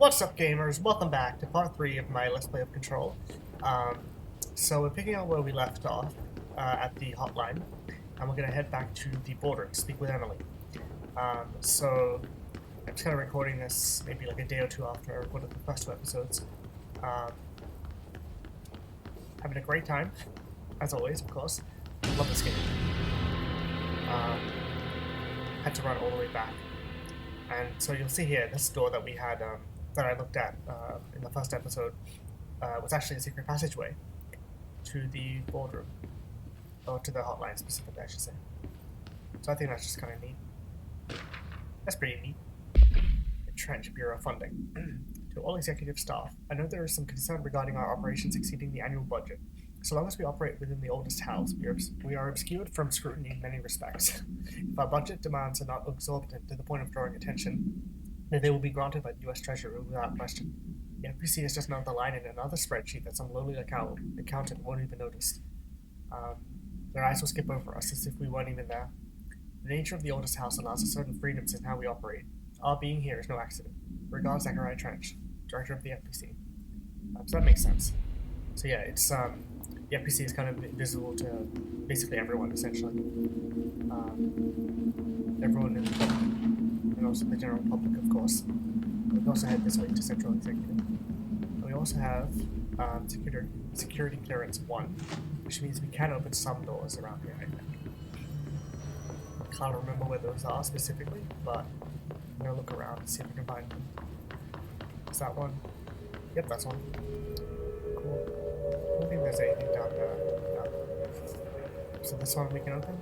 What's up, gamers? Welcome back to part 3 of my Let's Play of Control. Um, so we're picking up where we left off at the hotline, and we're going to head back to the border to speak with Emily. So I'm just kind of recording this maybe like a day or two after I recorded the first 2 episodes. Having a great time, as always, of course. Love this game. Had to run all the way back. And so you'll see here, this door that we had, that I looked at in the first episode, was actually a secret passageway to the boardroom, or to the hotline specifically, I should say. So I think that's just kind of neat. That's pretty neat. The Trench Bureau funding. To all executive staff, I know there is some concern regarding our operations exceeding the annual budget. So long as we operate within the oldest house, we are obscured from scrutiny in many respects. If our budget demands are not exorbitant to the point of drawing attention, then they will be granted by the U.S. Treasury without question. The NPC is just another line in another spreadsheet that some lowly accountant won't even notice. Their eyes will skip over us as if we weren't even there. The nature of the oldest house allows us certain freedoms in how we operate. Our being here is no accident. Regards, Zachariah Trench, Director of the FPC. So that makes sense. So yeah, it's the FPC is kind of visible to basically everyone, essentially. Everyone in the public, and also the general public, of course. We also head this way to Central Executive. And we also have security clearance 1, which means we can open some doors around here, I think. I can't remember where those are specifically, but I'm gonna look around and see if I can find them. Is that one? Yep, that's one. Cool. I don't think there's anything down there. No. So this one we can open?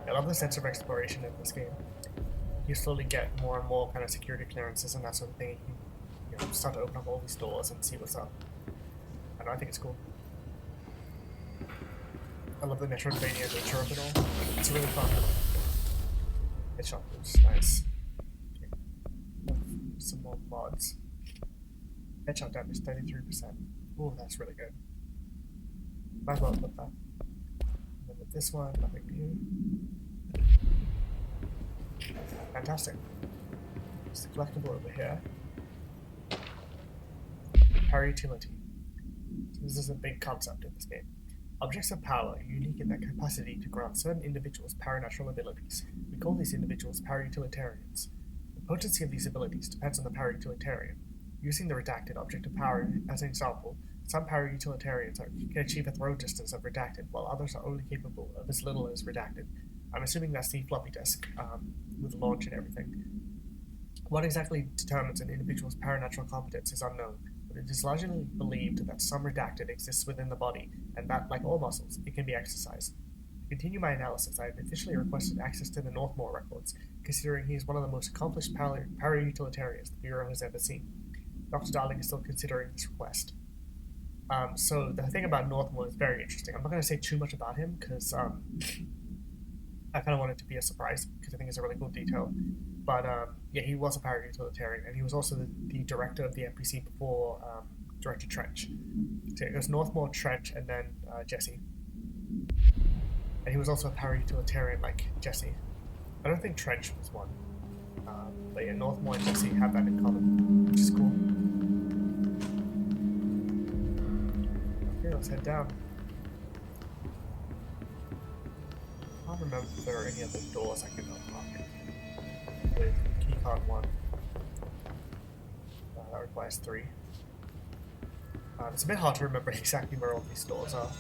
I love the sense of exploration in this game. You slowly get more and more kind of security clearances and that sort of thing. You start to open up all these doors and see what's up. And I think it's cool. I love the Metroidvania nature of it all. It's really fun. Headshot boost, nice. Okay. Some more mods. Headshot damage 33%. Ooh, that's really good. Might as well put that. And then with this one, nothing new. Fantastic. It's the collectible over here. Power utility. So this is a big concept in this game. Objects of power are unique in their capacity to grant certain individuals paranatural abilities. We call these individuals para-utilitarians. The potency of these abilities depends on the para-utilitarian. Using the redacted object of power as an example, some para-utilitarians can achieve a throw distance of redacted, while others are only capable of as little as redacted. I'm assuming that's the floppy disk, with launch and everything. What exactly determines an individual's paranatural competence is unknown, but it is largely believed that some redacted exists within the body, and that, like all muscles, it can be exercised. To continue my analysis, I have officially requested access to the Northmore records, considering he is one of the most accomplished para-utilitarians the Bureau has ever seen. Dr. Darling is still considering this request. So the thing about Northmore is very interesting. I'm not going to say too much about him, because I kind of want it to be a surprise, because I think it's a really cool detail. But yeah, he was a para-utilitarian, and he was also the director of the NPC before Director Trench. So it goes Northmore, Trench, and then Jesse. And he was also a para-utilitarian like Jesse. I don't think Trench was one. But yeah, Northmore and Jesse have that in common, which is cool. Okay, let's head down. I can't remember if there are any other doors I can unlock with keycard 1. That requires 3. It's a bit hard to remember exactly where all these doors are.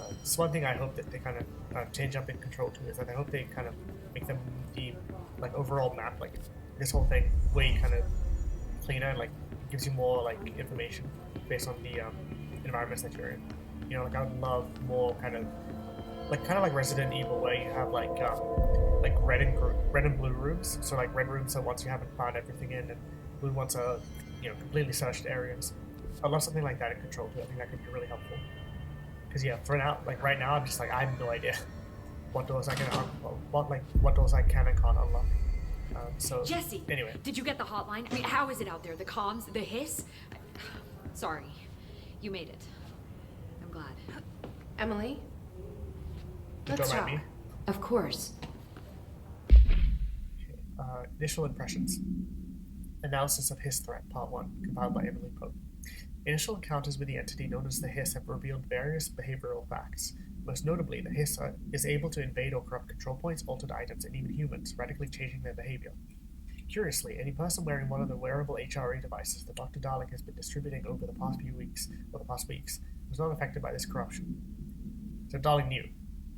It's one thing I hope that they kind of change up in Control 2 is that I hope they kind of make them the like overall map, like this whole thing, way kind of cleaner, like gives you more like information based on the environments that you're in. You know, like I would love more kind of like Resident Evil, where you have like red and blue rooms. So like red rooms are once you haven't found everything in, and blue ones are completely searched areas. I love something like that in Control 2. I think that could be really helpful. Because yeah, for now, like right now, I'm just like I have no idea what doors I can what doors I can and can't unlock. So Jesse, anyway, did you get the hotline? I mean, how is it out there? The comms, the hiss? Sorry, you made it. I'm glad. Emily? Don't Let's mind talk. me. Of course. Okay. Initial impressions. Analysis of Hiss Threat, Part 1, compiled by Emily Pope. Initial encounters with the entity known as the Hiss have revealed various behavioral facts. Most notably, the Hiss is able to invade or corrupt control points, altered items, and even humans, radically changing their behavior. Curiously, any person wearing one of the wearable HRA devices that Dr. Darling has been distributing over the past weeks, was not affected by this corruption. So Darling knew,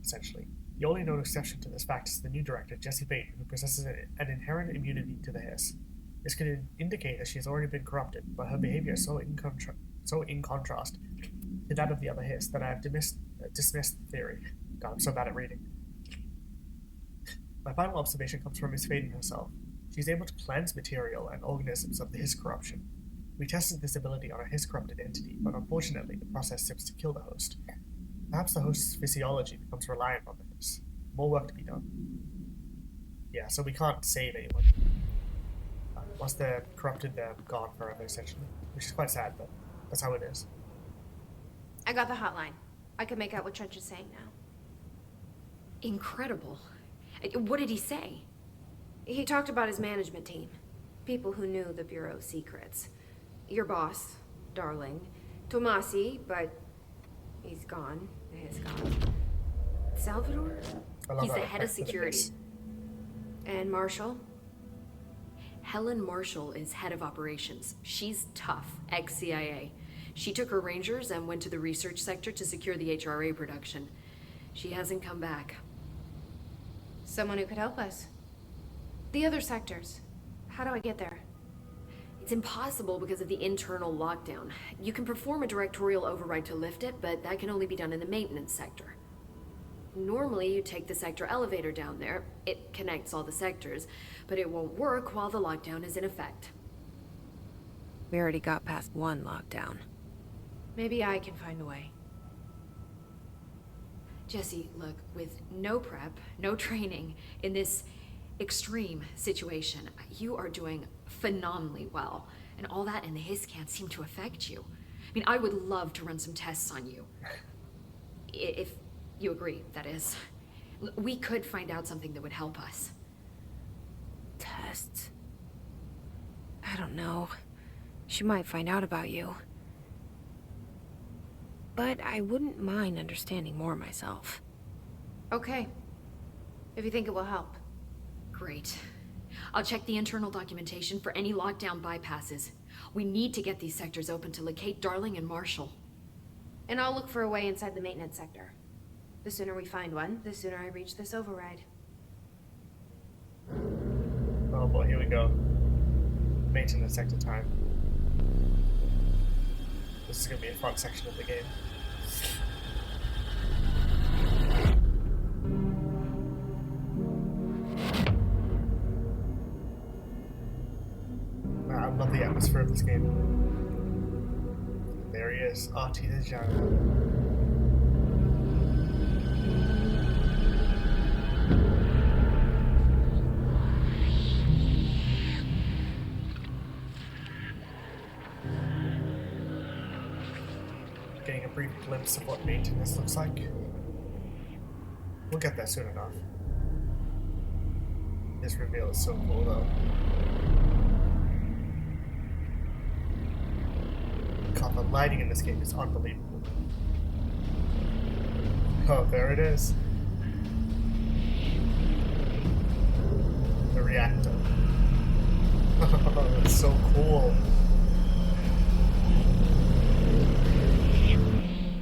essentially. The only known exception to this fact is the new director, Jessie Bateman, who possesses an inherent immunity to the Hiss. This could indicate that she has already been corrupted, but her behavior is so in contrast to that of the other Hiss that I have dismissed the theory. God, I'm so bad at reading. My final observation comes from Miss Faden herself. She is able to cleanse material and organisms of the Hiss corruption. We tested this ability on a Hiss-corrupted entity, but unfortunately the process seems to kill the host. Perhaps the host's physiology becomes reliant on the Hiss. More work to be done. Yeah, so we can't save anyone. Once they're corrupted, they're gone forever, essentially. Which is quite sad, but that's how it is. I got the hotline. I can make out what Trench is saying now. Incredible. What did he say? He talked about his management team. People who knew the Bureau's secrets. Your boss, Darling. Tomasi, but he's gone. He's gone. Salvador? He's the head of security. And Marshall? Helen Marshall is head of operations. She's tough, ex-CIA. She took her Rangers and went to the research sector to secure the HRA production. She hasn't come back. Someone who could help us. The other sectors. How do I get there? It's impossible because of the internal lockdown. You can perform a directorial override to lift it, but that can only be done in the maintenance sector. Normally, you take the sector elevator down there. It connects all the sectors, but it won't work while the lockdown is in effect. We already got past one lockdown. Maybe I can find a way. Jesse, look, with no prep, no training in this extreme situation, you are doing phenomenally well. And all that and the Hiss can't seem to affect you. I mean, I would love to run some tests on you. If you agree, that is. We could find out something that would help us. Tests? I don't know. She might find out about you. But I wouldn't mind understanding more myself. Okay. If you think it will help. Great. I'll check the internal documentation for any lockdown bypasses. We need to get these sectors open to locate Darling and Marshall. And I'll look for a way inside the maintenance sector. The sooner we find one, the sooner I reach this override. Oh boy, here we go. Maintenance sector time. This is going to be a fun section of the game. I love the atmosphere of this game. There he is, Ahti the janitor. Getting a brief glimpse of what maintenance looks like. We'll get there soon enough. This reveal is so cool though. God, the lighting in this game is unbelievable. Oh, there it is. The reactor. Oh, it's so cool.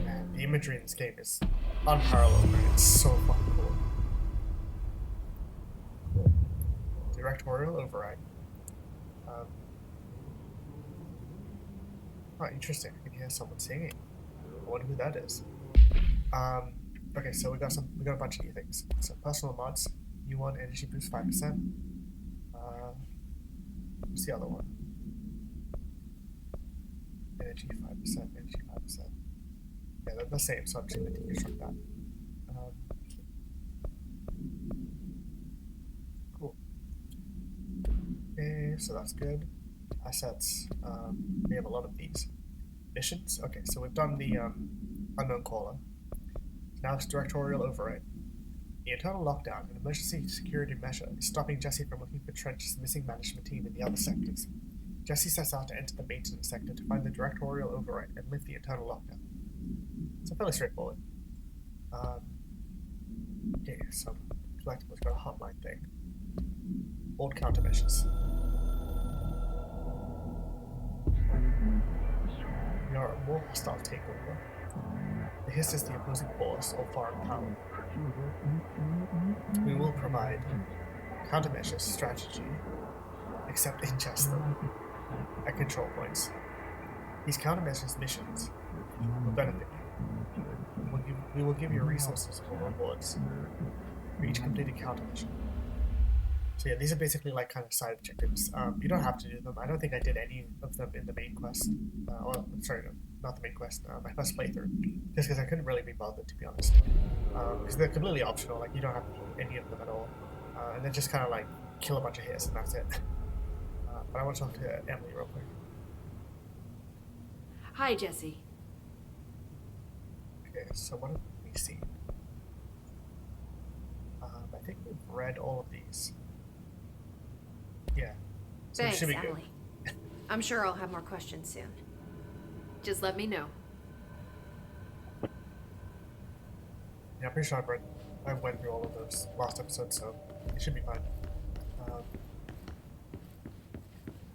Man, the imagery in this game is unparalleled, man. It's so fucking cool. Directorial override. Oh, interesting. I can hear someone singing. I wonder who that is. Okay, so we got a bunch of new things. So personal mods, new one, energy boost 5%. What's the other one? Energy 5%, energy 5%. Yeah, they're the same, so I'm just going to deconstruct that. Cool. Okay, so that's good. Assets. We have a lot of these. Missions. Okay, so we've done the unknown caller. Now it's directorial override. The internal lockdown, an emergency security measure, is stopping Jesse from looking for Trench's missing management team in the other sectors. Jesse sets out to enter the maintenance sector to find the directorial override and lift the internal lockdown. So fairly straightforward. Okay, so collectibles got a hotline thing. Old countermeasures. We are a more hostile takeover. The Hiss is the opposing force or foreign power. We will provide countermeasures strategy, except ingest them at control points. These countermeasures missions will benefit you. We will give you resources or rewards for each completed countermeasure. So yeah, these are basically like kind of side objectives. You don't have to do them. I don't think I did any of them in the main quest. Sorry, no, not the main quest. My first playthrough, just because I couldn't really be bothered, to be honest. Because they're completely optional. Like you don't have to do any of them at all, and then just kind of like kill a bunch of hits and that's it. But I want to talk to Emily real quick. Hi, Jesse. Okay, so what have we seen? I think we've read all of these. Yeah. So Thanks, it should be Emily. good. I'm sure I'll have more questions soon. Just let me know. Yeah, I'm pretty sure I went through all of those last episodes, so it should be fine.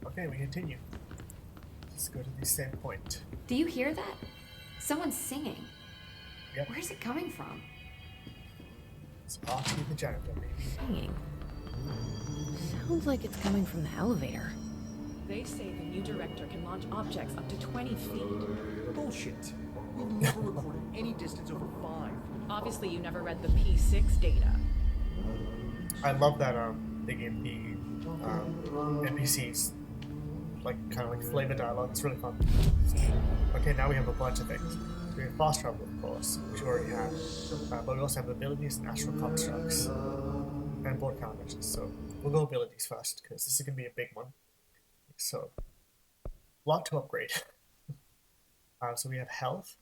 Okay, we continue. Let's go to the same point. Do you hear that? Someone's singing. Yep. Where's it coming from? It's Ahti the janitor, baby. Singing. Sounds like it's coming from the elevator. They say the new director can launch objects up to 20 feet. Bullshit. We've never recorded any distance over 5. Obviously, you never read the P6 data. I love that they gave the NPCs like kind of like flavor dialogue. It's really fun. Okay, now we have a bunch of things. We have fast travel, of course, which we already have, but we also have abilities and astral constructs and board countermeasures. So we'll go abilities first because this is going to be a big one. So, a lot to upgrade. So we have health,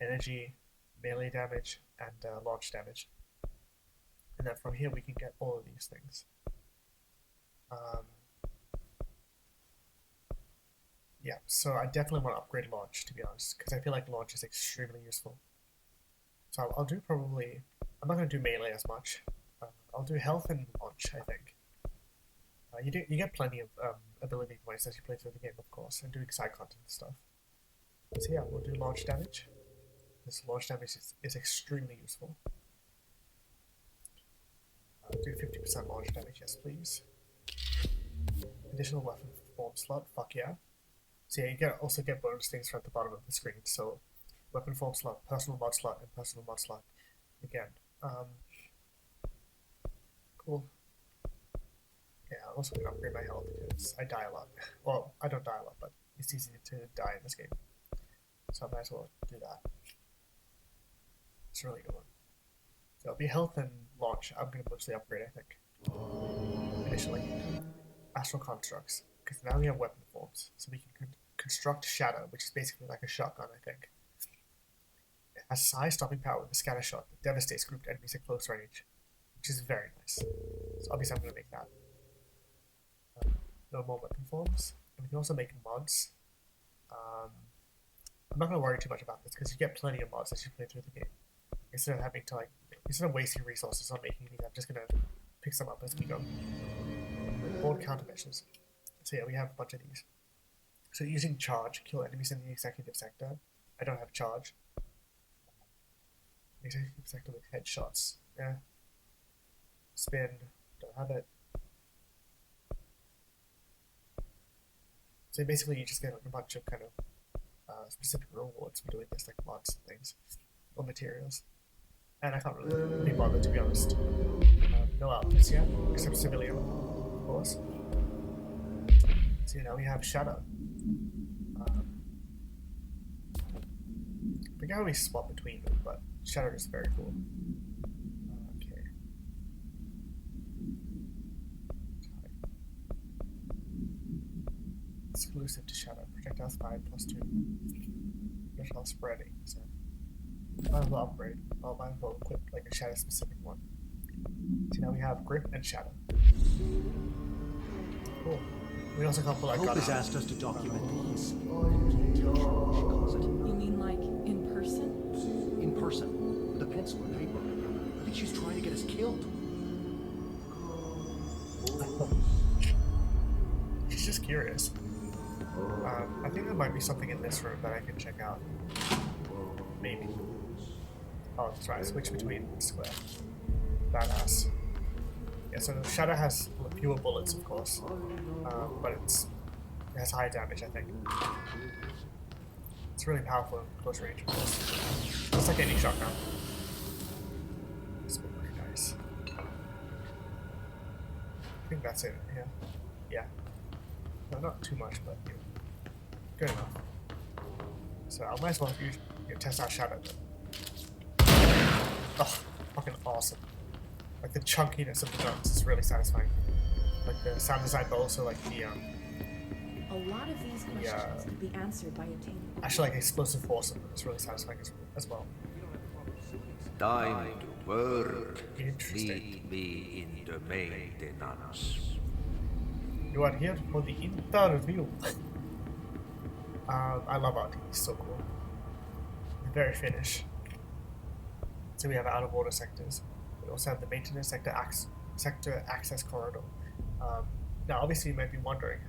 energy, melee damage, and launch damage. And then from here we can get all of these things. Yeah, so I definitely want to upgrade launch, to be honest, because I feel like launch is extremely useful. So I'll do probably, I'm not going to do melee as much. I'll do health and launch, I think. You get plenty of ability points as you play through the game, of course, and doing side content and stuff. So yeah, we'll do launch damage. This launch damage is extremely useful. Do 50% launch damage, yes please. Additional weapon form slot, fuck yeah. So yeah, you also get bonus things from the bottom of the screen. So weapon form slot, personal mod slot, and personal mod slot. Again, cool. Yeah, I'm also gonna upgrade my health because I die a lot. Well, I don't die a lot, but it's easy to die in this game. So I might as well do that. It's a really good one. So it'll be health and launch. I'm gonna mostly upgrade, I think. Initially. Astral constructs. Because now we have weapon forms. So we can construct Shadow, which is basically like a shotgun, I think. It has high stopping power with a scatter shot that devastates grouped enemies at close range, which is very nice. So obviously I'm going to make that. No more weapon forms. And we can also make mods. I'm not going to worry too much about this because you get plenty of mods as you play through the game. Instead of having to instead of wasting resources on making these, I'm just going to pick some up as we go. Board countermeasures. So yeah, we have a bunch of these. So using charge, kill enemies in the executive sector. I don't have charge. Executive sector with headshots. Yeah. Spin. Don't have it. So basically you just get a bunch of kind of specific rewards for doing this, like mods and things. Or materials. And I can't really be bothered, to be honest. No outfits yet, except civilian, of course. So now we have Shadow. I forget how we swap between them, but Shadow is very cool. Okay. Exclusive to Shadow. Projectile speed +2. Projectile spreading. So might as well upgrade. Might as well equip like a Shadow specific one. So now we have Grip and Shadow. Cool. We also got like Hope has asked us to document these closet You mean like in person? in person with a pencil and paper. I think she's trying to get us killed. She's just curious. I think there might be something in this room that I can check out. Maybe. Oh, that's right. Switch between square. Badass. Yeah, so Shadow has fewer bullets, of course, but it has high damage, I think. It's really powerful in close range, of course. It's like any shotgun. It's been pretty nice. I think that's it, yeah. Yeah. No, not too much, but yeah. Good enough. So I might as well test out Shadow. Oh, fucking awesome. Like the chunkiness of the guns is really satisfying. Like the sound design, but also like the A lot of these questions could be answered by obtaining. actually like explosive force of them is really satisfying as well. Time to work. Interesting. Meet me in the maintenance. You are here for the interview. I love Ahti, he's so cool. Very Finnish. So we have out of order sectors. We also have the maintenance sector access corridor. Now, obviously, you might be wondering,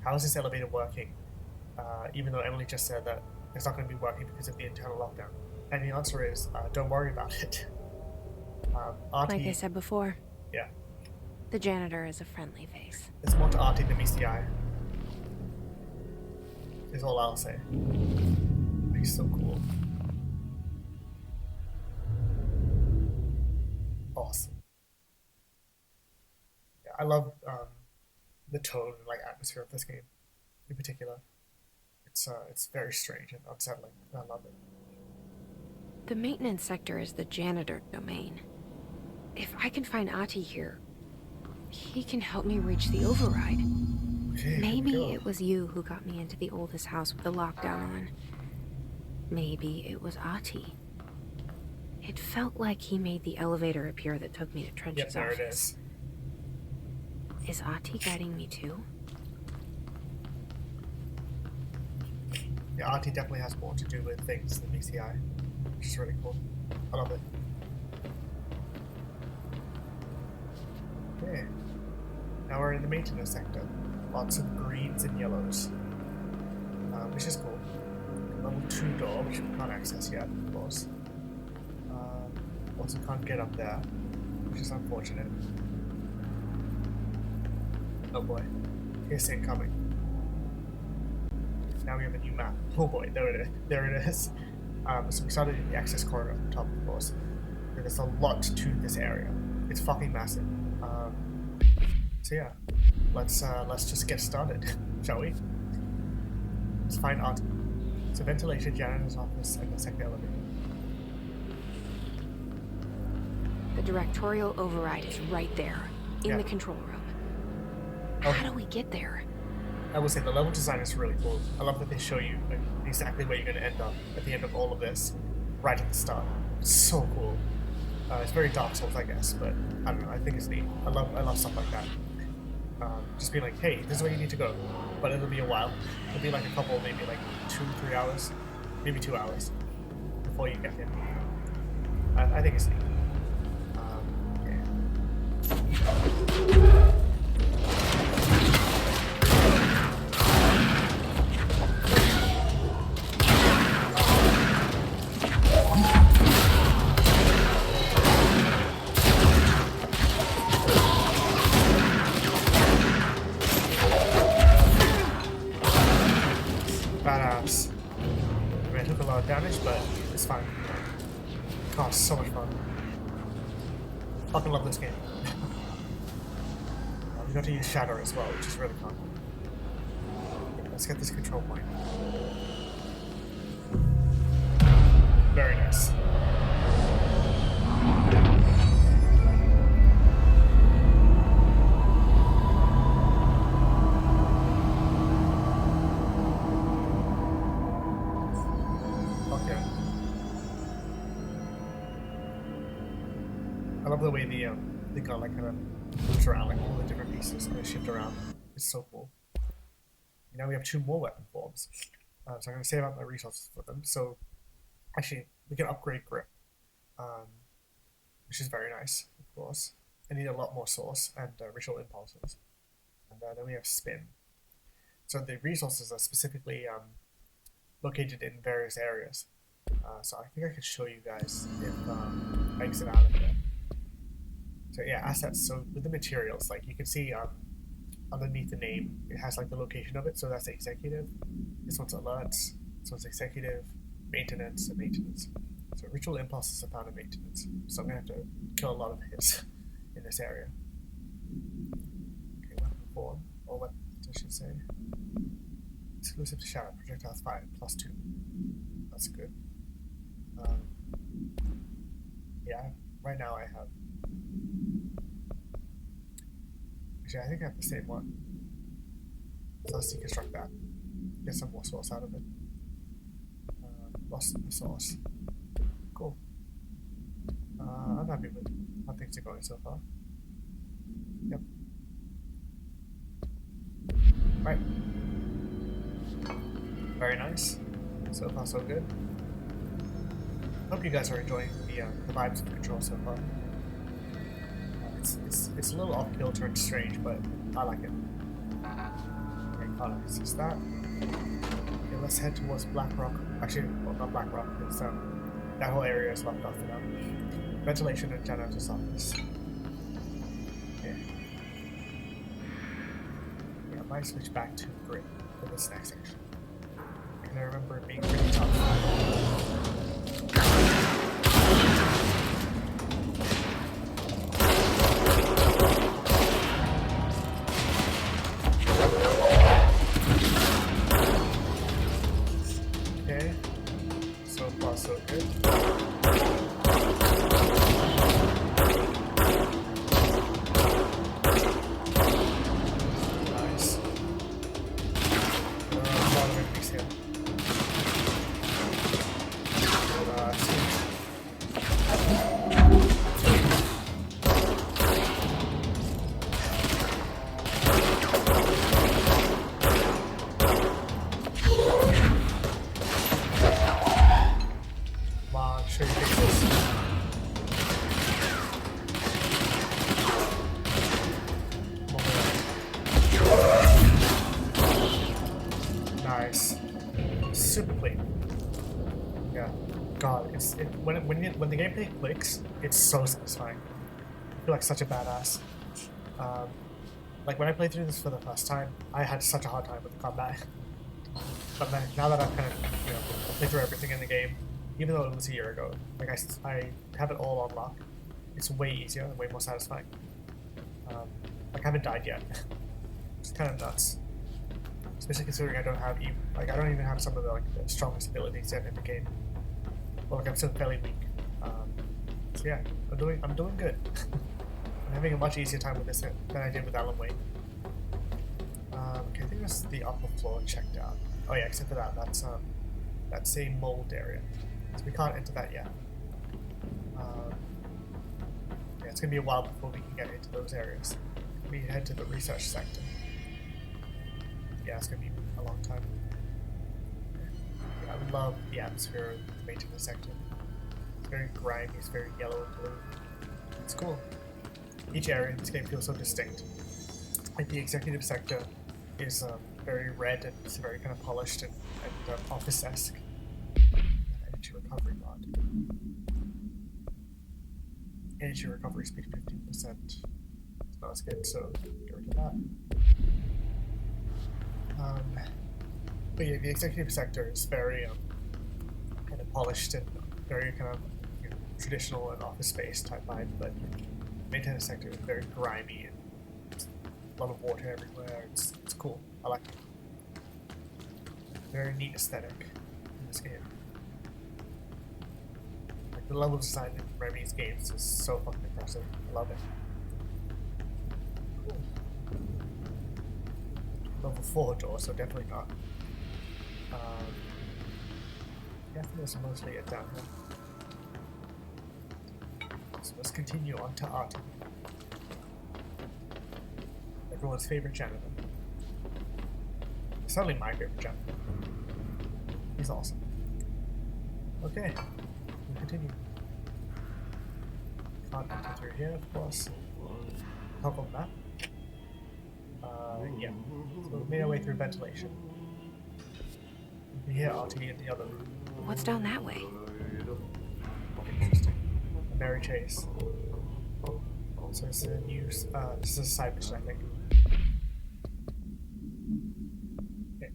how is this elevator working? Even though Emily just said that it's not going to be working because of the internal lockdown. And the answer is, don't worry about it. Ahti, Like I said before, yeah, the janitor is a friendly face. it's more to Ahti than meets the eye. Is all I'll say. He's so cool. Awesome. Yeah, I love the tone and like atmosphere of this game, in particular. It's very strange and unsettling. I love it. The maintenance sector is the janitor domain. If I can find Ahti here, he can help me reach the override. Okay, Maybe it was you who got me into the oldest house with the lockdown on. Maybe it was Ahti. It felt like he made the elevator appear that took me to Trench's Yep, there office. it is. Is Ahti guiding me too? Yeah, Ahti definitely has more to do with things than meets the eye, which is really cool. I love it. Okay. Now we're in the maintenance sector. Lots of greens and yellows, which is cool. Level 2 door, which we can't access yet, of course. Also can't get up there, which is unfortunate. Oh boy, here's incoming. Now we have a new map. Oh boy, there it is. There it is. So we started in the access corridor at the top, of course. And there's a lot to this area. It's fucking massive. So yeah, let's just get started, shall we? Let's find Ahti. So ventilation, janitor's office, and the second elevator. The directorial override is right there, in Yeah. the control room. Oh. How do we get there? I will say the level design is really cool. I love that they show you like, exactly where you're going to end up at the end of all of this, right at the start. It's so cool. It's very Dark Souls, I guess, but I don't know. I think it's neat. I love stuff like that. Just be like, hey, this is where you need to go, but it'll be a while. It'll be like a couple, maybe like 2-3 hours, maybe 2 hours before you get there. I think it's neat. Yeah. Badass. I mean, I took a lot of damage, but it's fine. God, it's so much fun. Fucking love this game. We got to use Shatter as well, which is really fun. Okay, let's get this control point. Very nice. I love the way the they got like kind of moves around, like all the different pieces kind of shift around. It's so cool. Now we have 2 more weapon forms, so I'm going to save up my resources for them. So actually, we can upgrade grip, which is very nice, of course. I need a lot more source and ritual impulses, and then we have spin. So the resources are specifically located in various areas. So I think I could show you guys if I exit out of there. So yeah, assets. So with the materials, like you can see underneath the name, it has like the location of it. So that's executive. This one's alerts. This one's executive, maintenance, and maintenance. So ritual impulses are found in maintenance. So I'm gonna have to kill a lot of hits in this area. Okay, weapon form, or weapon, I should say. Exclusive to shadow, projectiles fire +2. That's good. Yeah, right now I have. Actually, I think I have the same one. So let's deconstruct that. Get some more source out of it. Lost the source. Cool. I'm happy with how things are going so far. Yep. Right. Very nice. So far, so good. Hope you guys are enjoying the vibes of Control so far. It's a little off kilter and strange, but I like it. Okay, Connor, is this that? Okay, let's head towards Black Rock. Actually, well, not Black Rock. It's that whole area is locked off for now. Ventilation and janitor's office. Okay. Yeah, I might switch back to grid for this next section. And I remember it being pretty tough. When the gameplay clicks, it's so satisfying. I feel like such a badass. Like when I played through this for the first time, I had such a hard time with the combat. But then, now that I've kind of played through everything in the game, even though it was a year ago, like I have it all on lock. It's way easier and way more satisfying. Like I haven't died yet. It's kind of nuts. Especially considering I don't even have some of the strongest abilities yet in the game. Well, like I'm still fairly weak. So yeah, I'm doing good. I'm having a much easier time with this than I did with Alan Wake. Okay, I think that's the upper floor checked out. Oh yeah, except for that, that's a mold area, so we can't enter that yet. Yeah, it's gonna be a while before we can get into those areas. We head to the research sector. Yeah, it's gonna be a long time. Yeah, I love the atmosphere of the maintenance sector. It's very grimy, it's very yellow and blue. It's cool. Each area in this game feels so distinct. Like the executive sector is very red and it's very kind of polished and office-esque. Energy recovery mod. Energy recovery speed 15%. It's not as good, so get rid of that. But yeah, the executive sector is very kind of polished and very kind of traditional and office space type vibe, but the maintenance sector is very grimy and a lot of water everywhere. It's cool. I like it. Very neat aesthetic in this game. Like the level design in Remy's games is so fucking impressive. I love it. Cool. Level 4 door, so definitely not. Yeah, I think that's mostly it down here. So let's continue on to Ahti. everyone's favorite janitor. Certainly my favorite janitor. He's awesome. Okay, we'll continue. Can't enter through here, of course. Help on that. Yeah. So we made our way through ventilation. We can hear Ahti in the other room. What's down that way? Interesting. A Mary Chase. So this is a new, this is a side mission, I think. Okay.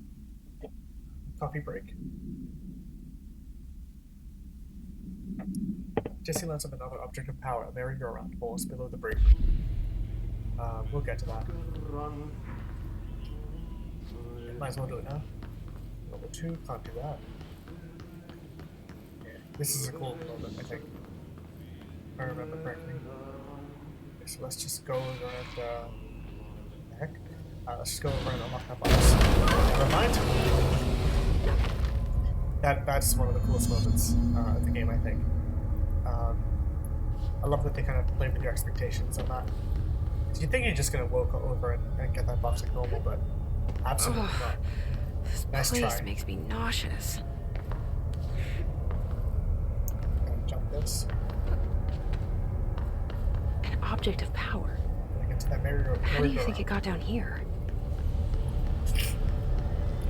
Coffee break. Jesse learns of another object of power, a merry-go-round horse below the break room. We'll get to that. Might as well do it now. Level 2, can't do that. Yeah, this is a cool moment, I think. If I remember correctly. Okay, so let's just go over and, what the heck? Let's just go over and unlock that box. Never mind. That's one of the coolest moments of the game, I think. I love that they kind of play with your expectations on that. You think you're just gonna walk over and get that box like normal, but absolutely not. This Nice place try. makes me nauseous. Gotta jump this. An object of power. Gotta get to that merry-go-round. How do you think it got down here?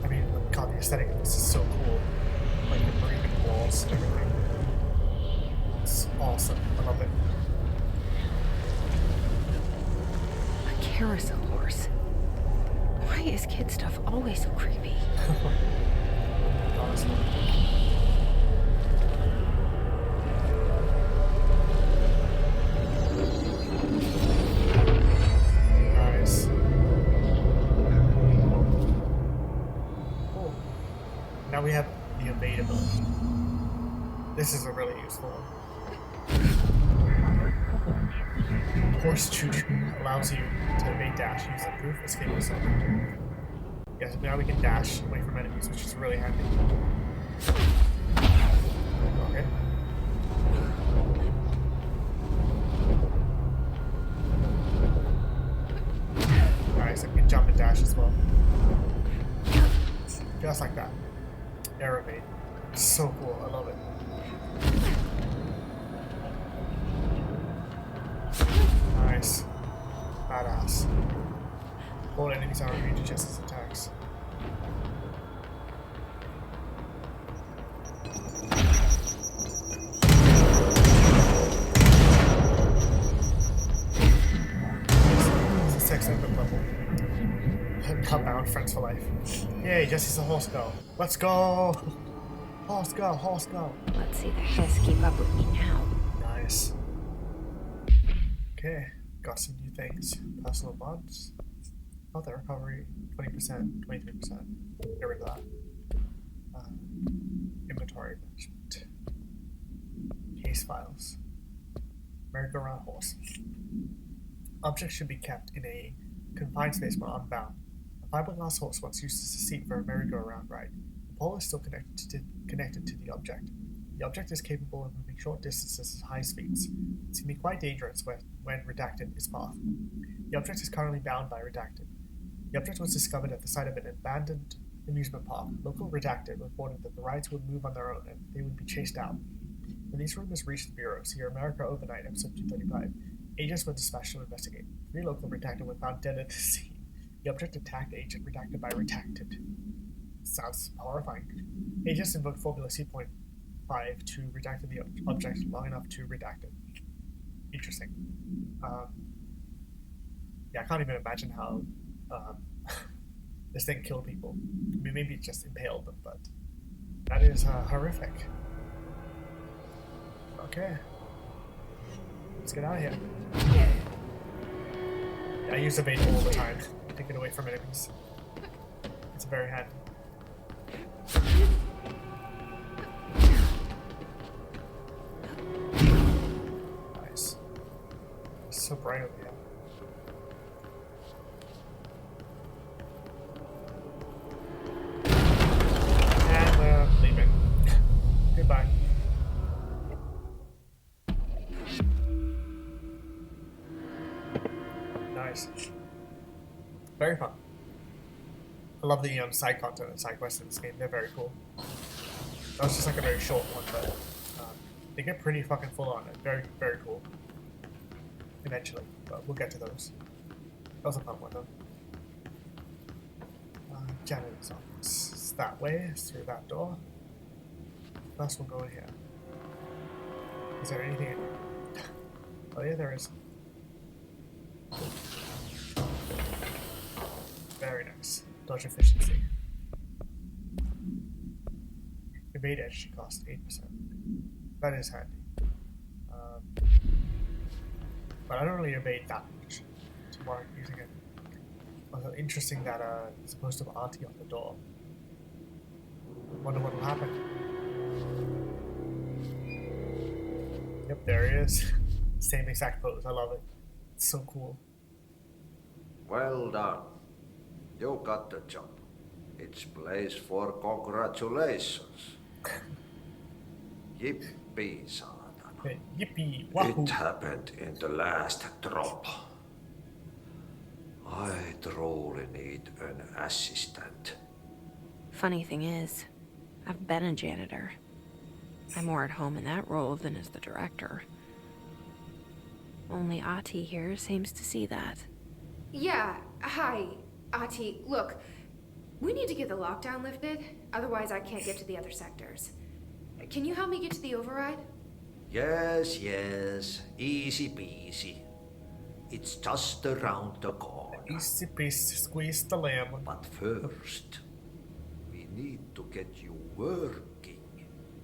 I mean, God, the aesthetic of this is so cool. Like the breathing walls and everything. It's awesome. I love it. A carousel horse. Why is kid stuff always so creepy? Honestly. Nice. Cool. Now we have the evade ability. This is a really useful one. Horse choo-choo allows you to evade dash using proof escape yourself. Yeah, so now we can dash away from enemies, which is really handy. Okay. Nice, I can jump and dash as well. Just like that. Air evade. So cool, I love it. Nice. Badass. All enemies are immune to Jesse's attacks. It's a 6 open level. Not bound, friends for life. Yay, Jesse's a horse girl. Let's go! Horse girl, horse girl. Let's see the Hess keep up with me now. Nice. Okay, got some new things. Personal mods. Oh, the recovery 20%, 23%. Get rid of that. Inventory management. Case files. Merry-go-round horse. Objects should be kept in a confined space when unbound. A fiberglass horse once used as a seat for a merry-go-round ride. The pole is still connected to the object. The object is capable of moving short distances at high speeds. It can be quite dangerous when redacted is path. The object is currently bound by redacted. The object was discovered at the site of an abandoned amusement park. Local redacted reported that the rides would move on their own and they would be chased out. When these rumors reached the Bureau, see America Overnight, episode 235, agents were dispatched to investigate. 3 local redacted were found dead at the scene. The object attacked agent redacted by redacted. Sounds horrifying. Agents invoked Formula C.5 to redacted the object long enough to redact it. Interesting. Yeah, I can't even imagine how this thing killed people. I mean, maybe it just impaled them, but that is horrific. Okay. Let's get out of here. Yeah, I use evade all the time to get away from enemies. It's very handy. Nice. It's so bright over here. And we're leaving. Goodbye. Nice. very fun. I love the side content and side quests in this game. They're very cool. That was just like a very short one, but they get pretty fucking full on. Very, very cool. Eventually, but we'll get to those. That was a fun one though. Janitor's office. It's that way, it's through that door. First we'll go in here. Is there anything in here? Oh yeah, there is. Very nice. Dodge efficiency. Evade edge cost 8%. That is handy. But I don't really evade that much. It's more using it. Also interesting that it's supposed to have Ahti on the door. Wonder what will happen. Yep, there he is. Same exact pose. I love it. It's so cool. Well done. You got the job. It's place for congratulations. Yippee, saatana. Hey, yippee, wahoo. It happened in the last drop. I truly need an assistant. Funny thing is, I've been a janitor. I'm more at home in that role than as the director. Only Ahti here seems to see that. Yeah, hi, Ahti. Look, we need to get the lockdown lifted, otherwise I can't get to the other sectors. Can you help me get to the override? Yes, easy peasy. It's just around the corner. Easy peasy, squeeze the lemon. But first, we need to get you working.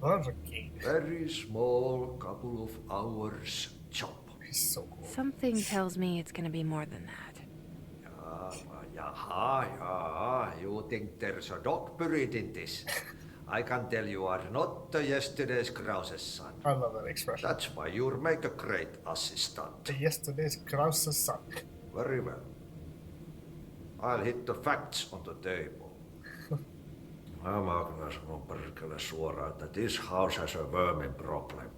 Working. Very small, couple of hours job. He's so cool. Something tells me it's gonna be more than that. Yeah. You think there's a dog buried in this? I can tell you are not yesterday's Krause's son. I love that expression. That's why you'll make a great assistant. Yesterday's Krause's son. Very well. I'll hit the facts on the table. Mä kyllä sanon perkele suoraan, että this house has a vermin problem.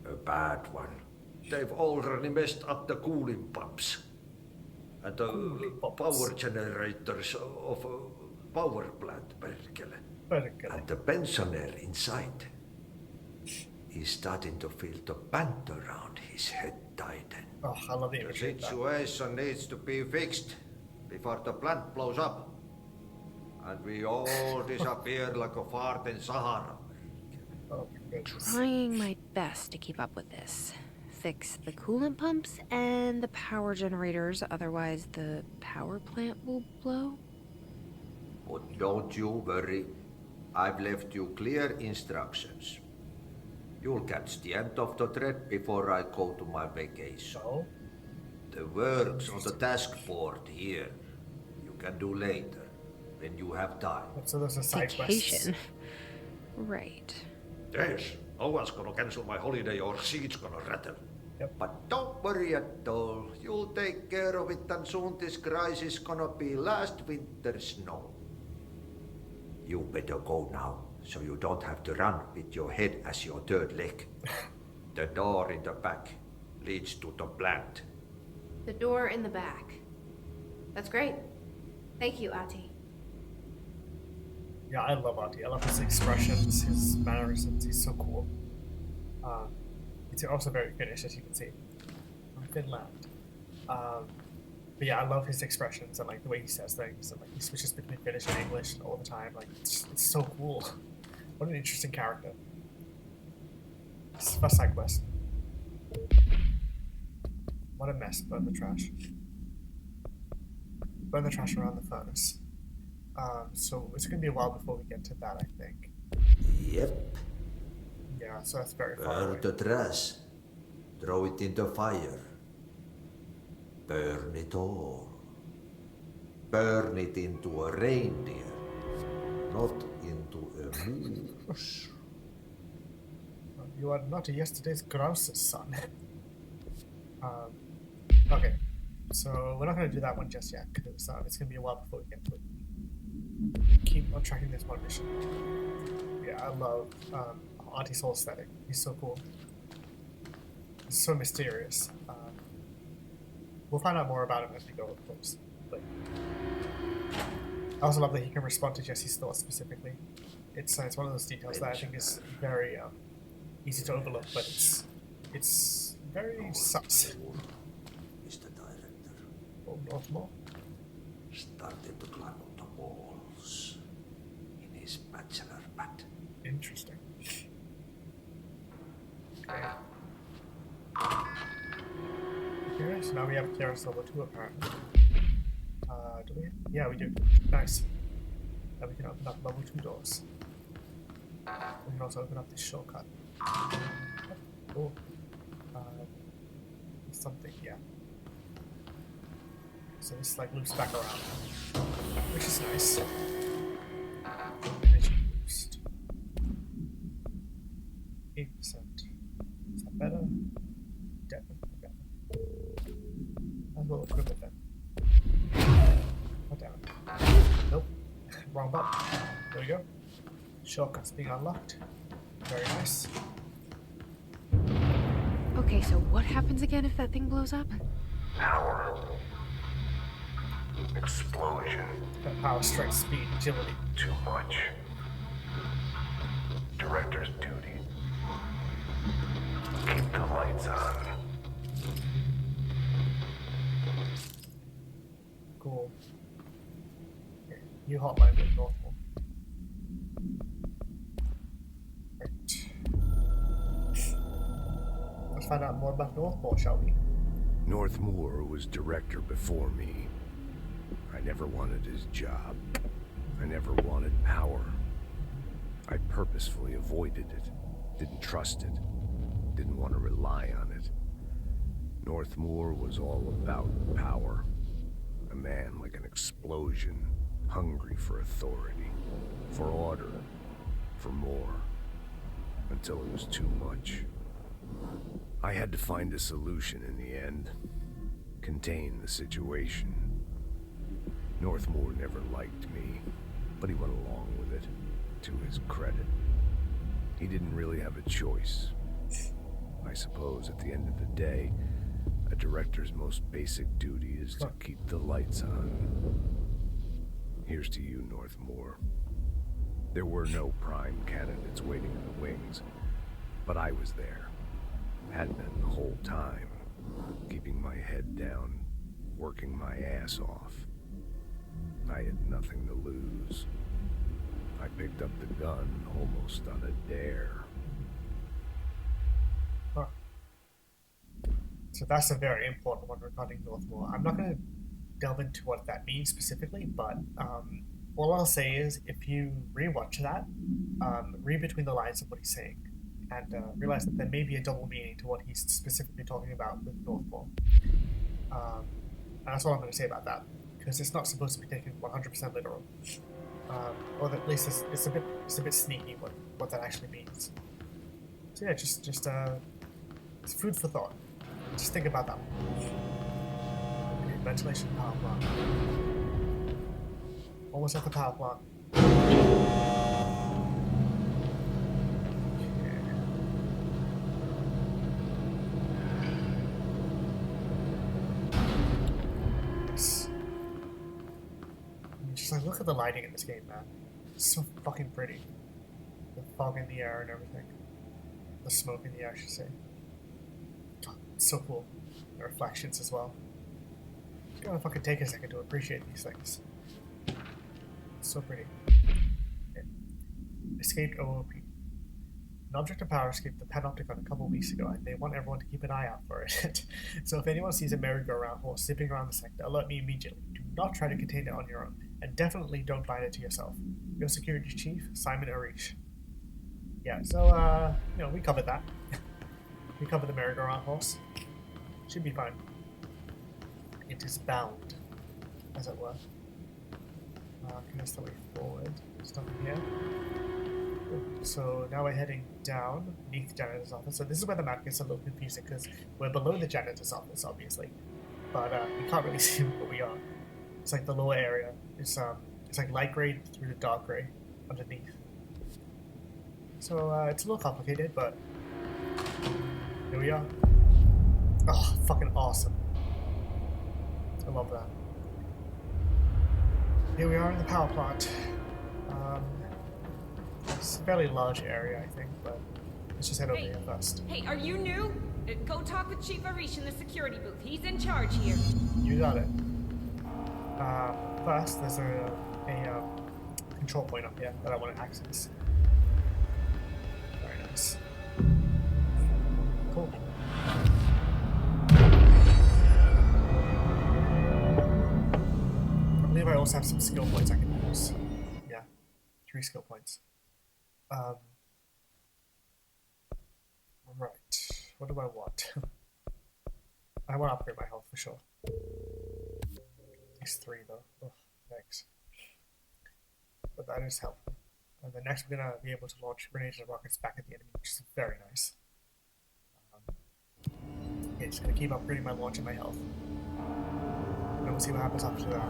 A bad one. They've already messed up the cooling pumps. And the power generators of a power plant, perkele. And the pensioner inside is starting to feel the band around his head tighten. Oh, I love the The imagery of that. situation needs to be fixed before the plant blows up. And we all disappear like a fart in Sahara. Oh my goodness. Trying my best to keep up with this. Fix the coolant pumps and the power generators, otherwise the power plant will blow. But don't you worry. I've left you clear instructions. You'll catch the end of the thread before I go to my vacation. So? The works on the task board here, you can do later, when you have time. So there's a side quest. Vacation. Right. Yes, no one's gonna cancel my holiday or seat's gonna rattle. Yep. But don't worry at all. You'll take care of it and soon this crisis gonna be last winter's snow. You better go now, so you don't have to run with your head as your third leg. The door in the back leads to the plant. The door in the back. That's great. Thank you, Ahti. Yeah, I love Ahti. I love his expressions, his mannerisms. He's so cool. It's also very Finnish, as you can see, from Finland. But yeah, I love his expressions and like the way he says things, and like he switches between Finnish and English all the time. Like it's so cool. What an interesting character. First side quest. What a mess! Burn the trash. Burn the trash around the furnace. So it's gonna be a while before we get to that, I think. Yep. Yeah, so that's very far Burn away. the trash. Throw it in the fire. Burn it all. Burn it into a reindeer, not into a moose. You are not yesterday's Grouse's son. Okay, so we're not going to do that one just yet, because it's going to be a while before we get to it. Keep on tracking this one mission. Yeah, I love Ahti's whole aesthetic. He's so cool. He's so mysterious. We'll find out more about him as we go, of course. But I also love that he can respond to Jesse's thoughts specifically. It's one of those details that I think is very easy to overlook, but it's very sus. Mr. Director, Oh, Northmore. started to climb on the walls in his bachelor pad. Interesting. Okay, so now we have clearance level 2 apparently. Do we? Yeah, we do. Nice. Now we can open up level 2 doors. We can also open up this shortcut. Oh. Something, yeah. So this like loops back around, which is nice. Energy boost. 8%. Is that better? Definitely better. Might as well equip it then. Oh damn it. Nope. Wrong button. There we go. Shortcuts being unlocked. Very nice. Okay, so what happens again if that thing blows up? Power. Explosion. Got power, strength, speed, agility. Too much. Director's duty. Keep the lights on. Cool. Okay, new hotline with Northmore. Right. Let's find out more about Northmore, shall we? Northmore was director before me. I never wanted his job. I never wanted power. I purposefully avoided it. Didn't trust it. Didn't want to rely on it. Northmore was all about power. A man like an explosion, hungry for authority, for order, for more, until it was too much. I had to find a solution in the end. Contain the situation. Northmore never liked me, but he went along with it, to his credit. He didn't really have a choice. I suppose at the end of the day, a director's most basic duty is to keep the lights on. Here's to you, Northmore. There were no prime candidates waiting in the wings, but I was there. Had been the whole time, keeping my head down, working my ass off. I had nothing to lose. I picked up the gun almost on a dare. Huh. So that's a very important one regarding Northmore. I'm not going to delve into what that means specifically, but all I'll say is if you rewatch that, read between the lines of what he's saying, and realize that there may be a double meaning to what he's specifically talking about with Northmore. And that's all I'm going to say about that, because it's not supposed to be taken 100% literal. Or at least it's a bit sneaky what that actually means. So yeah, just it's food for thought. Just think about that one. Okay, ventilation power plant. Almost at the power plant. Just like look at the lighting in this game, man. It's so fucking pretty. The fog in the air and everything. The smoke in the air, I should say. God, it's so cool. The reflections as well. It's gonna fucking take a second to appreciate these things. It's so pretty. Okay. Escaped OOP. An object of power escaped the Panopticon a couple weeks ago, and they want everyone to keep an eye out for it. So if anyone sees a merry-go-round horse zipping around the sector, alert me immediately. Do not try to contain it on your own, and definitely don't bind it to yourself. Your security chief, Simon Arish. Yeah, so, we covered that. We covered the merry-go-round horse. Should be fine. It is bound, as it were. Okay, that's the way forward. Stuff in here. So now we're heading down beneath the janitor's office. So this is where the map gets a little confusing because we're below the janitor's office, obviously, but we can't really see what we are. It's like the lower area. It's like light gray through the dark gray underneath. So it's a little complicated, but here we are. Oh, fucking awesome! I love that. Here we are in the power plant. It's a fairly large area, I think, but let's just head over here first. Hey, are you new? Go talk with Chief Arish in the security booth. He's in charge here. You got it. First, there's a control point up here that I want to access. Very nice. Cool. I believe I also have some skill points I can use. Yeah, 3 skill points. Right. What do I want? I want to upgrade my health for sure. These 3 though. Ugh, thanks. But that is helpful. And then next we're gonna be able to launch grenades and rockets back at the enemy, which is very nice. Okay, just gonna keep upgrading my launch and my health. And then we'll see what happens after that.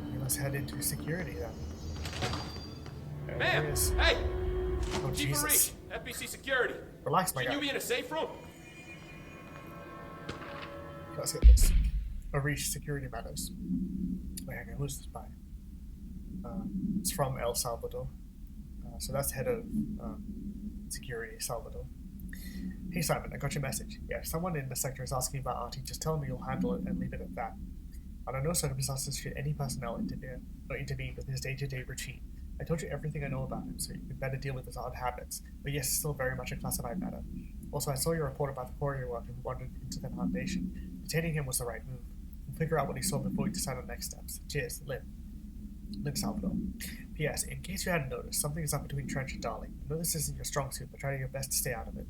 Okay, let's head into security then. There Ma'am! it is. Hey! Oh, Chief Jesus. Arish, FBC Security. Relax, my Shouldn't guy. you be in a safe room? Let's get this. Arish Security Matters. Wait, hang on, who's this by? It's from El Salvador. So that's head of security, Salvador. Hey Simon, I got your message. Yeah, if someone in the sector is asking about Ahti, just tell them you'll handle it and leave it at that. Under no circumstances should any personnel intervene with his day-to-day routine. I told you everything I know about him, so you can better deal with his odd habits. But yes, it's still very much a classified matter. Also, I saw your report about the courier worker who wandered into the Foundation. Detaining him was the right move. We'll figure out what he saw before we decide on next steps. Cheers, Lynn. Lynn Salvador. P.S. In case you hadn't noticed, something is up between Trench and Darling. I know this isn't your strong suit, but try your best to stay out of it.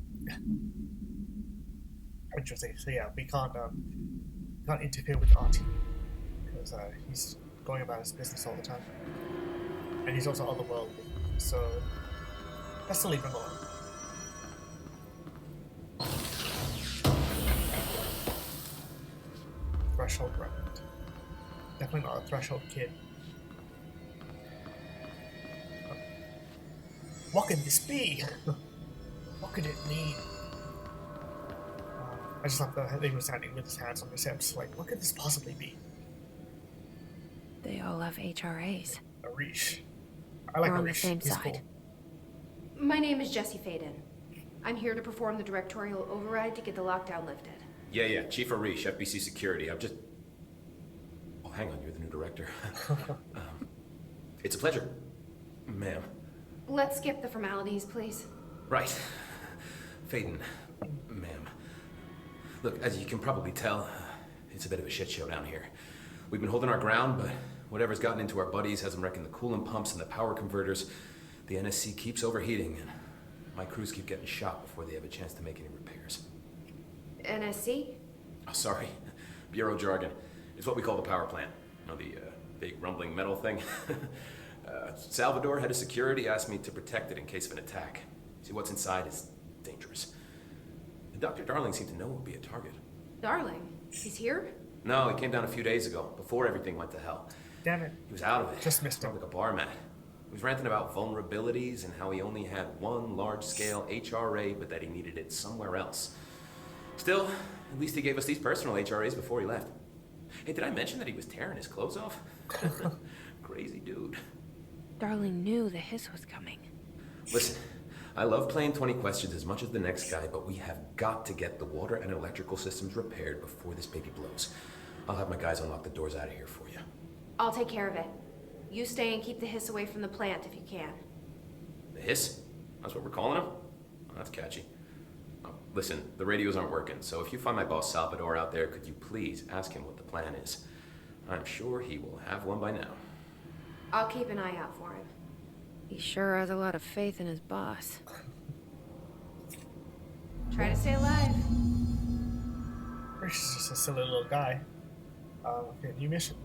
Interesting. So yeah, we can't interfere with Ahti because he's going about his business all the time, and he's also otherworldly. So best to leave him alone. Threshold remnant. Definitely not a threshold kid. What could this be? What could it mean? I just love that he was standing with his hands on his hips, like, what could this possibly be? They all have HRAs. Arish. I like We're Arish. on the same He's side. cool. My name is Jesse Faden. I'm here to perform the directorial override to get the lockdown lifted. Yeah, Chief Arish, FBC Security. I'm just... Oh, hang on, you're the new director. It's a pleasure, ma'am. Let's skip the formalities, please. Right. Faden, ma'am. Look, as you can probably tell, it's a bit of a shit show down here. We've been holding our ground, but whatever's gotten into our buddies has them wrecking the coolant pumps and the power converters. The NSC keeps overheating, and my crews keep getting shot before they have a chance to make any repairs. NSC? Oh, sorry. Bureau jargon. It's what we call the power plant. You know, the big rumbling metal thing? Salvador, head of security, asked me to protect it in case of an attack. See, what's inside is dangerous. Dr. Darling seemed to know it would be a target. Darling? He's here? No, he came down a few days ago, before everything went to hell. Damn it. He was out of it. Just missed him. Like a bar mat. He was ranting about vulnerabilities and how he only had one large-scale HRA, but that he needed it somewhere else. Still, at least he gave us these personal HRAs before he left. Hey, did I mention that he was tearing his clothes off? Crazy dude. Darling knew the hiss was coming. Listen, I love playing 20 questions as much as the next guy, but we have got to get the water and electrical systems repaired before this baby blows. I'll have my guys unlock the doors out of here for you. I'll take care of it. You stay and keep the hiss away from the plant if you can. The hiss? That's what we're calling him? Oh, that's catchy. Oh, listen, the radios aren't working, so if you find my boss Salvador out there, could you please ask him what the plan is? I'm sure he will have one by now. I'll keep an eye out for him. He sure has a lot of faith in his boss. Try to stay alive. Arish is just a silly little guy. Okay, new mission.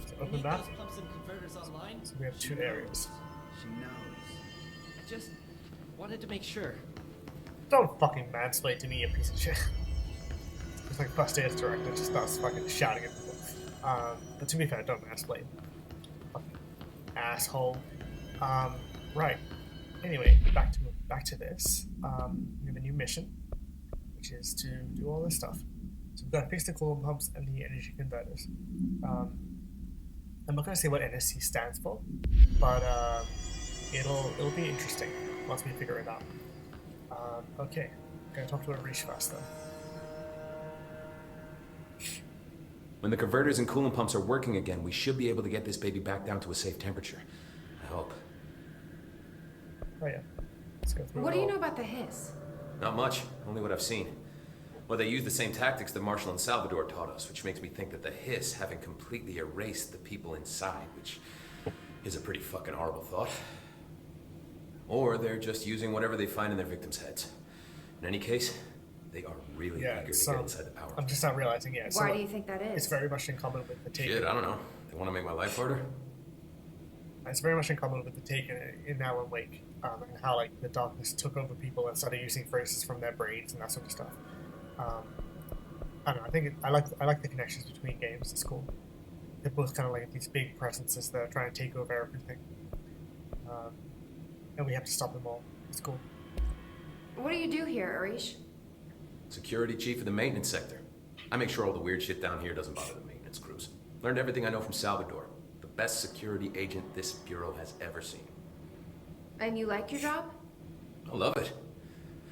So open Need that. those pumps and converters online? So we have 2 areas. She knows. I just wanted to make sure. Don't fucking mansplain to me, you piece of shit. It's like first day as director, just starts fucking shouting at people. But to be fair, don't mansplain. Fucking asshole. Right. Anyway, back to this. We have a new mission, which is to do all this stuff. So we've got to fix the coolant pumps and the energy converters. I'm not gonna say what NSC stands for, but it'll be interesting once we figure it out. Okay, gonna talk to Arish first though. When the converters and coolant pumps are working again, we should be able to get this baby back down to a safe temperature. I hope. Oh yeah. Let's go through What it do you all. know about the hiss? Not much, only what I've seen. Well, they use the same tactics that Marshall and Salvador taught us, which makes me think that the hiss haven't completely erased the people inside, which is a pretty fucking horrible thought. Or they're just using whatever they find in their victims' heads. In any case, they are really eager to get inside the power. I'm just not realizing yet. Why do you think that is? It's very much in common with the Taken. Shit, I don't know. They want to make my life harder? It's very much in common with the Taken in Alan Wake, and how like the darkness took over people and started using phrases from their brains and that sort of stuff. I don't know. I think I like the connections between games. It's cool. They're both kind of like these big presences that are trying to take over everything, and we have to stop them all. It's cool. What do you do here, Arish? Security chief of the maintenance sector. I make sure all the weird shit down here doesn't bother the maintenance crews. Learned everything I know from Salvador, the best security agent this bureau has ever seen. And you like your job? I love it.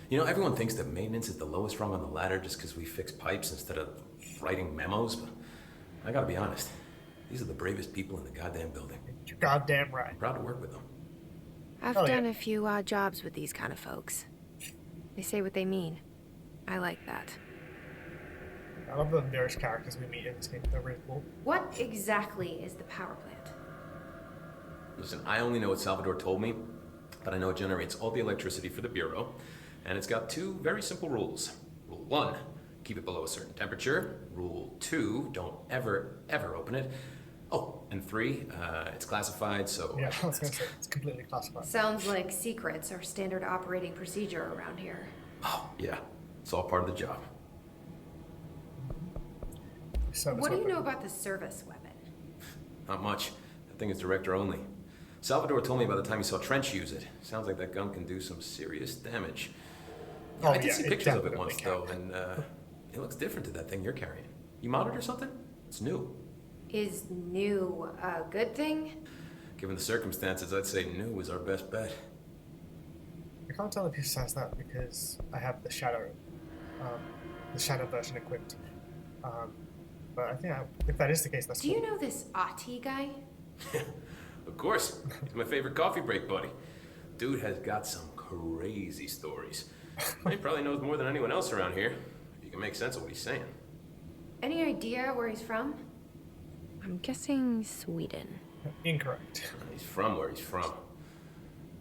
You know, everyone thinks that maintenance is the lowest rung on the ladder just because we fix pipes instead of writing memos, but I gotta be honest. These are the bravest people in the goddamn building. You're goddamn right. I'm proud to work with them. I've done a few odd jobs with these kind of folks. They say what they mean. I like that. I love the various characters we meet in this game. They're really cool. What exactly is the power plant? Listen, I only know what Salvador told me, but I know it generates all the electricity for the Bureau, and it's got two very simple rules. Rule 1, keep it below a certain temperature. Rule 2, don't ever open it. Oh, and 3, it's classified, so... Yeah, I was gonna say, it's completely classified. Sounds like secrets are standard operating procedure around here. Oh, yeah. It's all part of the job. What do you know about the service weapon? Not much. That thing is director only. Salvador told me by the time he saw Trench use it. Sounds like that gun can do some serious damage. I did see pictures of it once, though, and it looks different to that thing you're carrying. You modded or something? It's new. Is new a good thing? Given the circumstances, I'd say new is our best bet. I can't tell if he says that because I have the shadow version equipped. But I think if that is the case, that's Do you know this Ahti guy? Of course. He's my favorite coffee break buddy. Dude has got some crazy stories. He probably knows more than anyone else around here, if you can make sense of what he's saying. Any idea where he's from? I'm guessing Sweden. Incorrect. He's from where he's from.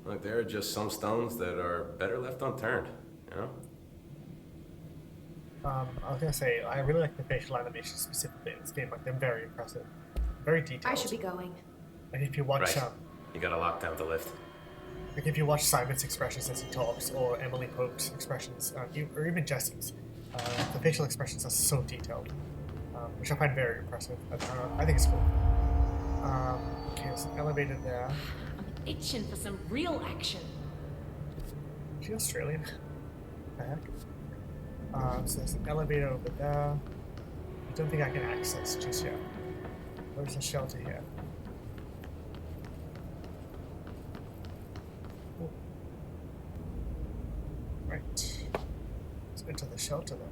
Look, there are just some stones that are better left unturned, you know? I was gonna say, I really like the facial animation specifically in this game. Like, they're very impressive. Very detailed. I should be going. Like, if you watch, Right. You gotta lock down the lift. like if you watch Simon's expressions as he talks, or Emily Pope's expressions, or even Jesse's, the facial expressions are so detailed, which I find very impressive. I think it's cool. Okay, there's an elevator there. I'm itching for some real action. Is she Australian? What the heck? So there's an elevator over there. I don't think I can access just yet. There's a shelter here. Oh. Right. Let's enter the shelter then.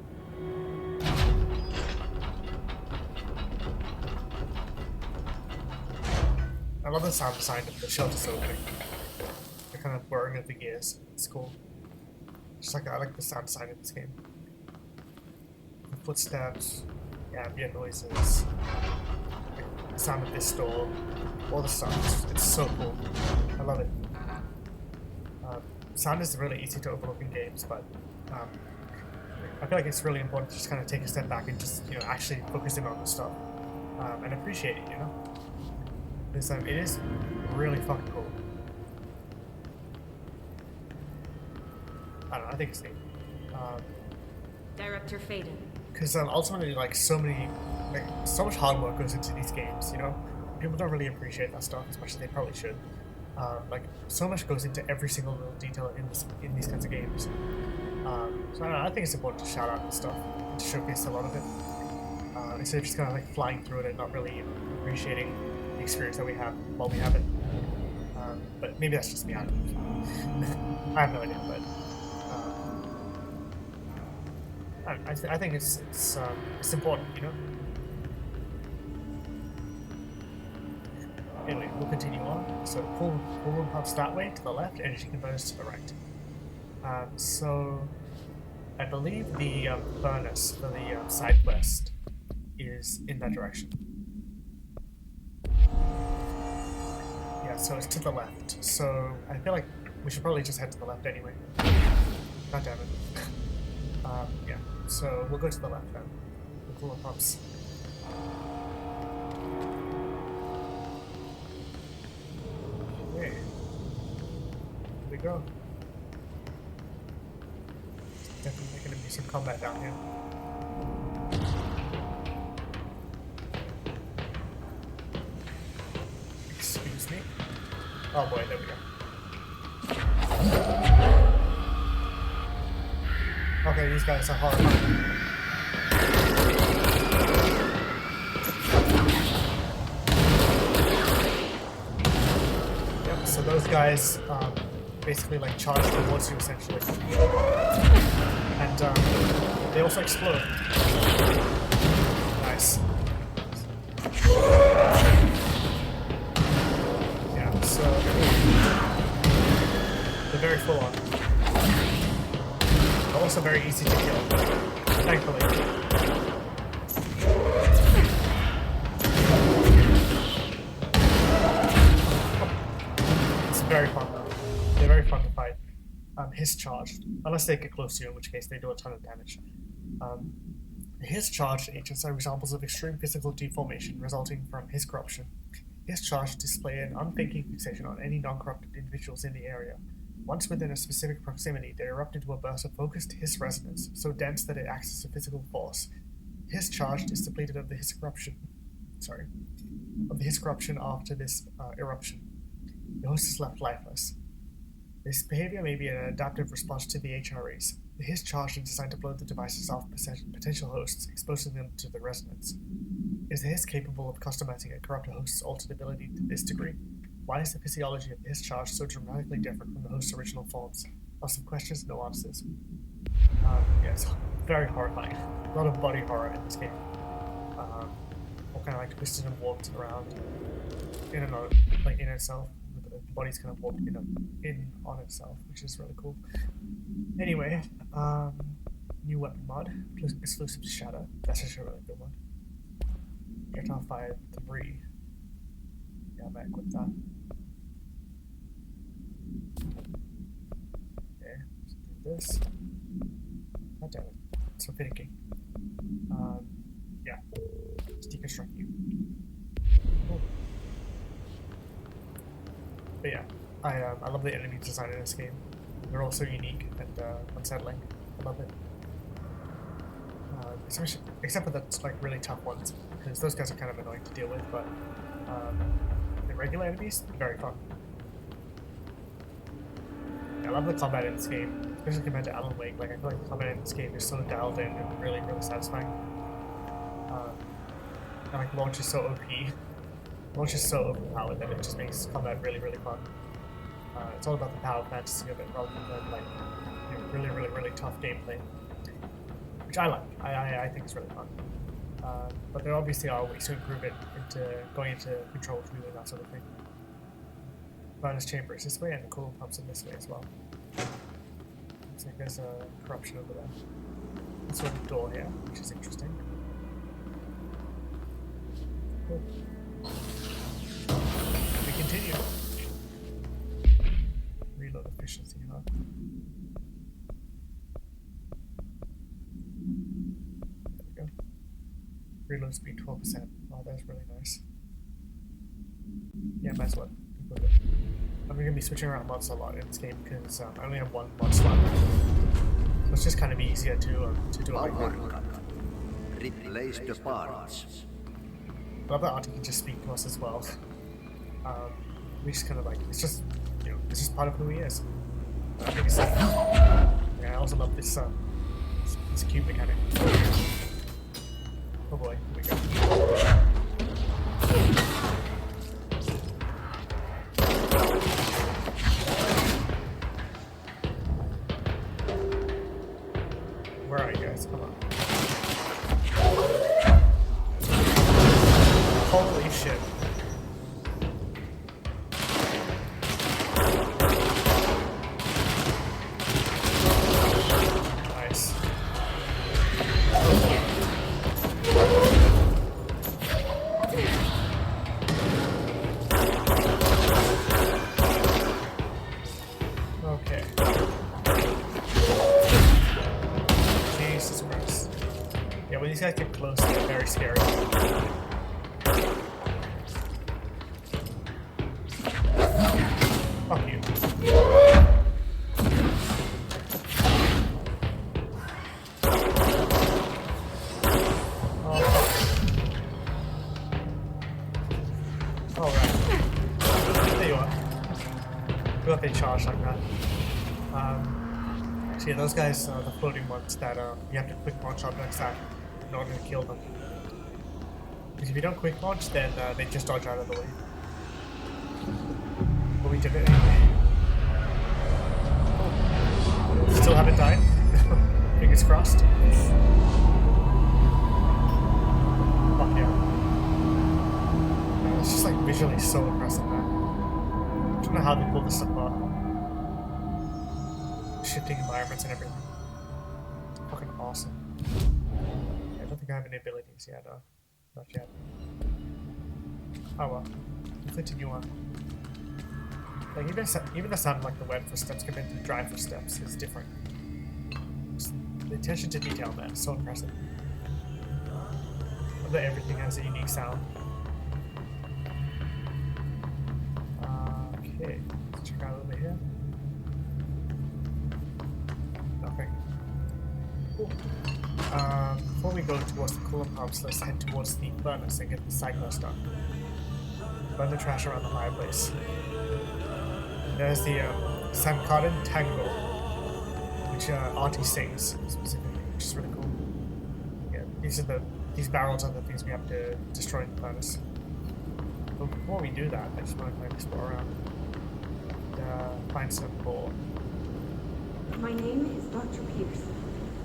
I love the sound design of the shelter's opening. The kind of whirring of the gears. It's cool. Just like I like the sound design of this game. The footsteps, ambient noises, the sound of this door, all the stuff. It's so cool. I love it. Sound is really easy to overlook in games, but I feel like it's really important to just kind of take a step back and just actually focus in on the stuff and appreciate it. Because it is really fucking cool. I don't know. I think it's neat. Director Faden. Because ultimately, like so much hard work goes into these games. People don't really appreciate that stuff as much as they probably should. Like so much goes into every single little detail in these kinds of games. So I don't know. I think it's important to shout out this stuff and to showcase a lot of it instead of just kind of like flying through it and not really appreciating experience that we have while we have it. But maybe that's just me. I don't know. I have no idea, but I think it's important, you know. Anyway, we'll continue on. So pull room pumps that way to the left, energy converters to the right. So I believe the furnace for the side quest is in that direction. Yeah, so it's to the left. So I feel like we should probably just head to the left anyway. God damn it. Yeah, so we'll go to the left then. The cooler pumps. Okay. Here we go. Definitely going to be some combat down here. Excuse me. Oh boy, there we go. Okay, these guys are horrifying. Yep, so those guys basically like charge towards you essentially. And they also explode. Nice. Yeah, so they're very full on. They're also very easy to kill, thankfully. It's very fun though. They're very fun to fight. His charged, unless they get close to you, in which case they do a ton of damage. His charged agents are examples of extreme physical deformation resulting from his corruption. His charged display an unthinking fixation on any non-corrupted individuals in the area. Once within a specific proximity, they erupt into a burst of focused hiss resonance, so dense that it acts as a physical force. His charged is depleted of the hiss corruption. Of the hiss corruption after this eruption. The host is left lifeless. This behavior may be an adaptive response to the HREs. The hiss charge is designed to blow the devices off potential hosts, exposing them to the resonance. Is the hiss capable of customizing a corrupted host's altered ability to this degree? Why is the physiology of the hiss charge so dramatically different from the host's original forms? Lots of questions, no answers. Yeah, it's very horrifying. A lot of body horror in this game. All kind of like twisted and warped around in and out, like in itself. The body's kind of warped in on itself, which is really cool. Anyway, new weapon mod, exclusive to Shadow. That's actually a really good one. Projectile 5-3. Yeah, I'm back with that. Okay, let's do this. God damn it, it's so finicky. Yeah, let's deconstruct you. Cool. But yeah, I love the enemy design in this game. They're all so unique and unsettling. I love it. Especially, except for the like really tough ones, because those guys are kind of annoying to deal with. But the regular enemies, very fun. I love the combat in this game, especially compared to Alan Wake. Like I feel like the combat in this game is so dialed in and really, really satisfying. And like launch is so OP. Launch is so overpowered that it just makes combat really, really fun. It's all about the power fantasy of it rather than the, like, you know, really, really, really tough gameplay, which I like. I think it's really fun. But there obviously are ways to improve it into going into control through and that sort of thing. Furnace chamber is this way, and the coolant pumps in this way as well. Looks like there's a corruption over there. There's sort of door here, which is interesting. Cool. We continue. Reload efficiency, huh? There we go. Reload speed 12%. Oh, that's really nice. Yeah, might as well improve it. I'm going to be switching around mods a lot in this game because I only have one mod slot. So it's just kind of easier to do it like that. Replace the parts. I love that Ahti can just speak to us as well. We just kind of like, it's just, you know, it's just part of who he is. I think it's yeah, I also love this cube mechanic. Oh boy, here we go. guys, come on. Holy shit. Nice. Okay. Jesus Christ. Yeah, when these guys get close, they're very scary. Fuck you. Oh, fuck. Alright. There you are. Good if they charge like that. So yeah, those guys are the floating ones that you have to quick launch objects at in order to kill them. Because if you don't quick launch, then they just dodge out of the way. But we did it anyway. Still haven't died. Fingers crossed. Fuck yeah. It's just like visually so impressive, man. I don't know how they pull this stuff off. Shifting environments and everything. Fucking awesome. Yeah, I don't think I have any abilities yet, not yet. Oh well. We'll continue on. Like even the sound of like the wet footsteps compared to the dry footsteps is different. Just the attention to detail, man, is so impressive. I love that everything has a unique sound. Okay, let's check out over here. Nothing. Cool. Before we go towards the cooler pumps, let's head towards the furnace and get the side quest done. Burn the trash around the fireplace. There's the Sankaran Tango, which Ahti sings specifically, which is really cool. Yeah, these barrels are the things we have to destroy in the furnace. But before we do that, I just want to kind of explore around and find some more. My name is Dr. Pierce,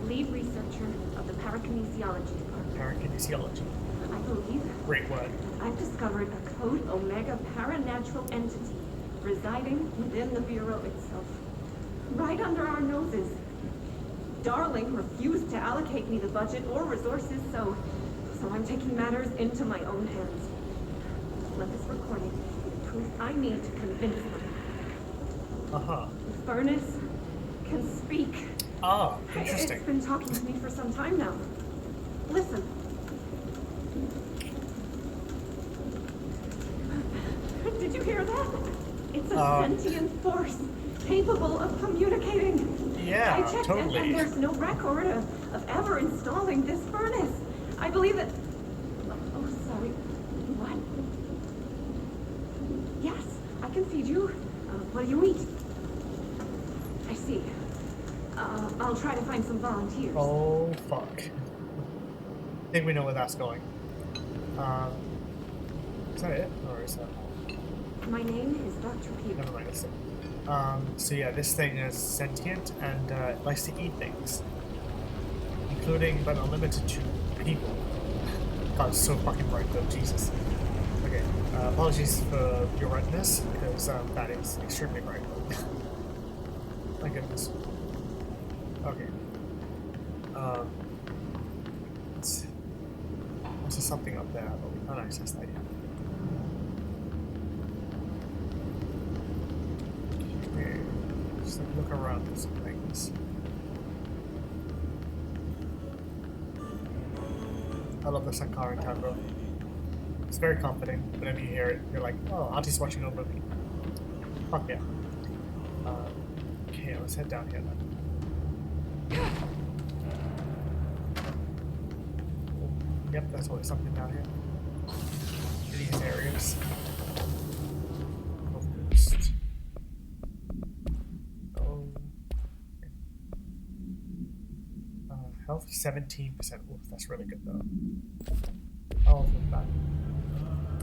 lead researcher of the parakinesiology department. Parakinesiology. I believe Great word. I've discovered a Code Omega paranatural entity residing within the Bureau itself. Right under our noses. Darling refused to allocate me the budget or resources, so I'm taking matters into my own hands. Let this recording be the proof I need to convince them. Uh-huh. The furnace can speak. Ah, interesting. It's been talking to me for some time now. Listen. Did you hear that? It's a sentient force capable of communicating. Yeah, I checked totally. and there's no record of ever installing this furnace. I believe that... Oh, sorry. What? Yes, I can feed you. What do you eat? I see. I'll try to find some volunteers. Oh, fuck. I think we know where that's going. Is that it? Or is that... My name is Dr. Peter. Never mind, that's it. So yeah, this thing is sentient and it likes to eat things. Including, but not limited to, people. God, it's so fucking bright though, Jesus. Okay, apologies for your brightness, because that is extremely bright. My goodness. Okay. There's something up there, but we can't access that yet. Okay. Just like look around for some things. I love the Sankaran Tango. It's very confident. Whenever you hear it, you're like, oh, Ahti's watching over me. Fuck yeah. Okay, let's head down here then. Yep, that's always something down here. In these areas. Oh. Health 17%. Oof, that's really good though. Oh, look that.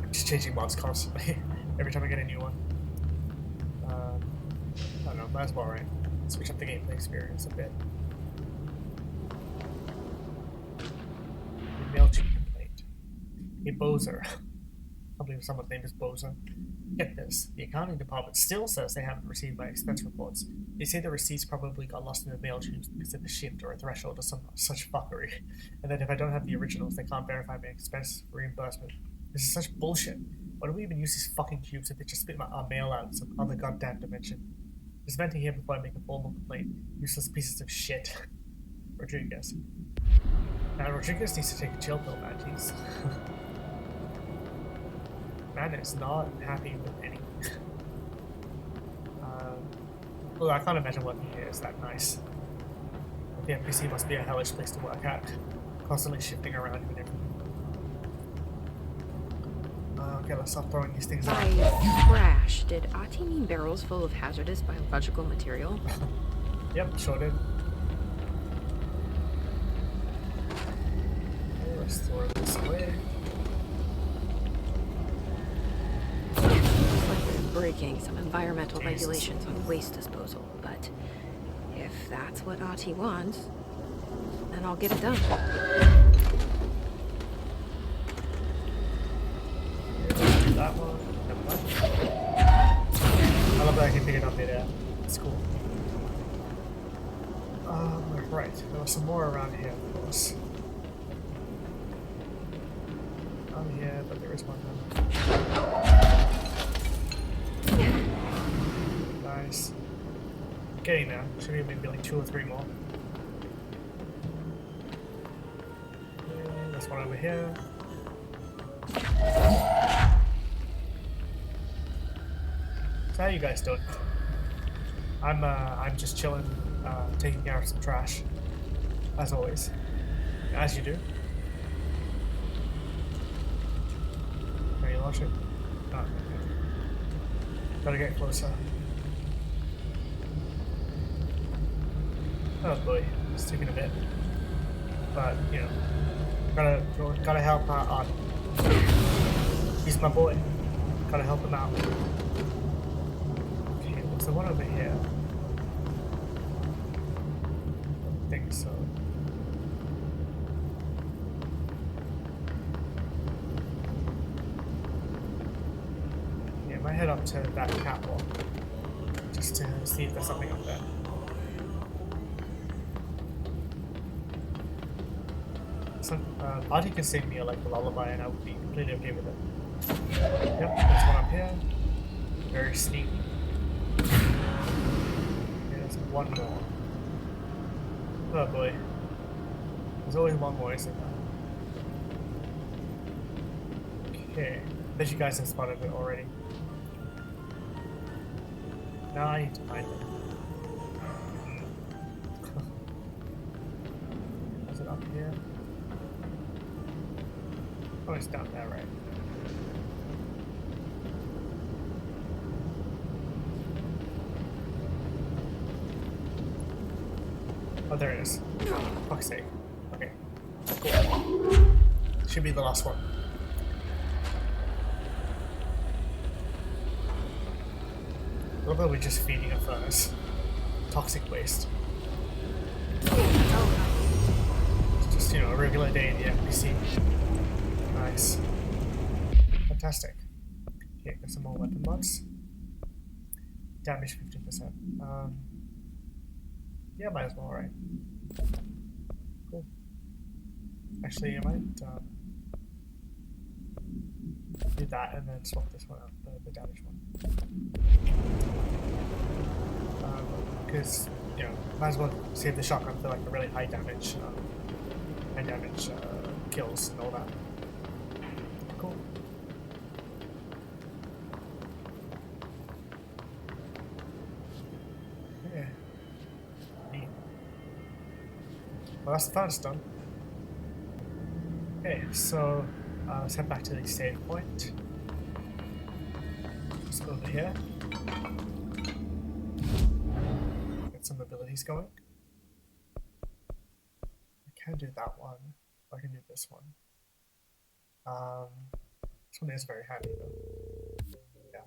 I'm just changing mods constantly. Every time I get a new one. I don't know, might as well, right? Switch up the gameplay experience a bit. MailChimp complaint. A Bozer. I believe someone's name is Bozer. Get this. The accounting department still says they haven't received my expense reports. They say the receipts probably got lost in the mail tubes because of the shift or a threshold or some such fuckery. And that if I don't have the originals, they can't verify my expense reimbursement. This is such bullshit. Why do we even use these fucking tubes if they just spit our mail out in some other goddamn dimension? Just venting here before I make a formal complaint. Useless pieces of shit. Rodriguez. Now, Rodriguez needs to take a chill pill, man. Jeez. Man is not happy with anything. Well, I can't imagine working here is that nice. The NPC must be a hellish place to work at. Constantly shifting around and everything. Okay, let's stop throwing these things out. By trash, did Ahti mean barrels full of hazardous biological material? Yep, sure did. Okay, let's throw this away. Looks like we're breaking some environmental regulations on waste disposal, but if that's what Ahti wants, then I'll get it done. That one. I love that I can pick it up midair. It's cool. Right. There was some more around here, of course. Down here, but there is one now. Nice. Getting there. Should be maybe like 2 or 3 more. There's one over here. So how you guys doing? I'm just chilling, taking care of some trash, as always, as you do. Are you launch it? Oh, okay. Gotta get closer. Oh boy, it's taking a bit, but you know, gotta help Ahti. He's my boy. Gotta help him out. Okay, what's the one over here? I don't think so. Yeah, I might head up to that catwalk just to see if there's something up there. Ahti can sing me like a lullaby and I would be completely okay with it. Yep, there's one up here. Very sneaky. There's one more. Oh boy. There's always one more, isn't there? Okay. I bet you guys have spotted it already. Now I need to find it. Is it up here? Oh, it's down there, right? Oh, there it is. Fuck's sake. Okay. Cool. Should be the last one. I love that we're just feeding a furnace. Toxic waste. It's just, you know, a regular day in the NPC. Nice. Fantastic. Okay, got some more weapon mods. Damage 50%. Yeah, might as well, right? Cool. Actually, I might do that and then swap this one out, the damage one. Because, you know, might as well save the shotgun for like the really high damage kills and all that. Cool. Yeah. Neat. Well, that's the furnace done. Okay, so let's head back to the save point. Just over here. Get some abilities going. I can do that one, or I can do this one. This one is very handy though. Yeah.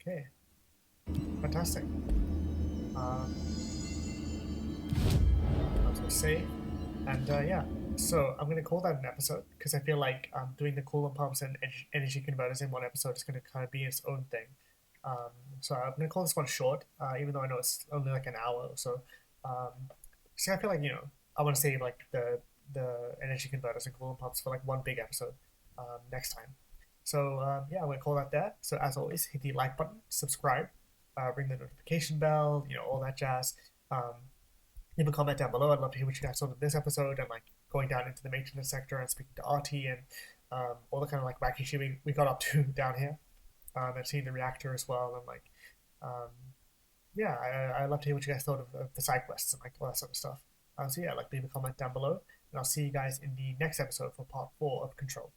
Okay. Fantastic. Let's go save. And yeah. So I'm gonna call that an episode because I feel like doing the coolant pumps and energy converters in one episode is gonna kind of be its own thing. Um, so I'm gonna call this one short, even though I know it's only like an hour or so. Um, so I feel like I want to save like the energy converters and coolant pumps for like one big episode next time. So yeah, I'm gonna call that there. So as always, hit the like button, subscribe, ring the notification bell, all that jazz. Leave a comment down below. I'd love to hear what you guys thought of this episode and like going down into the maintenance sector and speaking to Ahti and all the kind of like wacky shit we got up to down here. And seeing the reactor as well and like yeah, I'd love to hear what you guys thought of the side quests and like all that sort of stuff. So yeah, like leave a comment down below and I'll see you guys in the next episode for part 4 of Control.